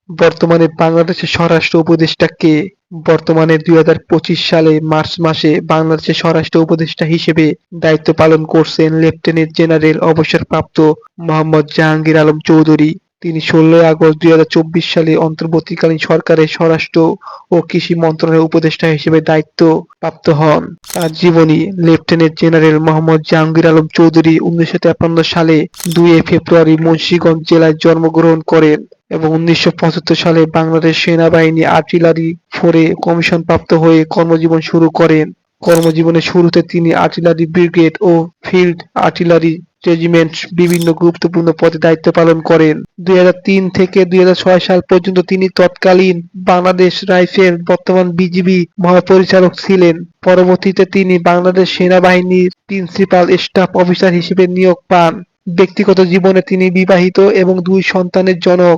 বর্তমানে বাংলাদেশের স্বরাষ্ট্র উপদেষ্টা কে? বর্তমানে ২০২৫ সালে মার্চ মাসে বাংলাদেশের স্বরাষ্ট্র উপদেষ্টা হিসেবে দায়িত্ব পালন করছেন লেফটেন্যান্ট জেনারেল অবসরপ্রাপ্ত মোহাম্মদ জাহাঙ্গীর আলম চৌধুরী। তিনি ১৬ই আগস্ট ২০২৪ সালে অন্তর্বর্তীকালীন সরকারের স্বরাষ্ট্র ও কৃষি মন্ত্রণালয়ের উপদেষ্টা হিসেবে দায়িত্ব প্রাপ্ত হন। তার জীবনী: লেফটেন্যান্ট জেনারেল মোহাম্মদ জাহাঙ্গীর আলম চৌধুরী ১৯৫৩ সালে ২ ফেব্রুয়ারি মুন্সিগঞ্জ জেলায় জন্মগ্রহণ করেন এবং ১৯৭৫ সালে বাংলাদেশ সেনাবাহিনী আর্টিলারি ফোরে কমিশনপ্রাপ্ত হয়ে কর্মজীবন শুরু করেন। কর্মজীবনের শুরুতে তিনি আর্টিলারি ব্রিগেড ও ফিল্ড আর্টিলারি রেজিমেন্ট বিভিন্ন গুরুত্বপূর্ণ পদে দায়িত্ব পালন করেন। ২০০৩ থেকে ২০০৬ সাল পর্যন্ত তিনি তৎকালীন বাংলাদেশ রাইফেল বর্তমান বিজিবি মহাপরিচালক ছিলেন। পরবর্তীতে তিনি বাংলাদেশ সেনাবাহিনীর প্রিন্সিপাল স্টাফ অফিসার হিসেবে নিয়োগ পান। ব্যক্তিগত জীবনে তিনি বিবাহিত এবং ২ সন্তানের জনক।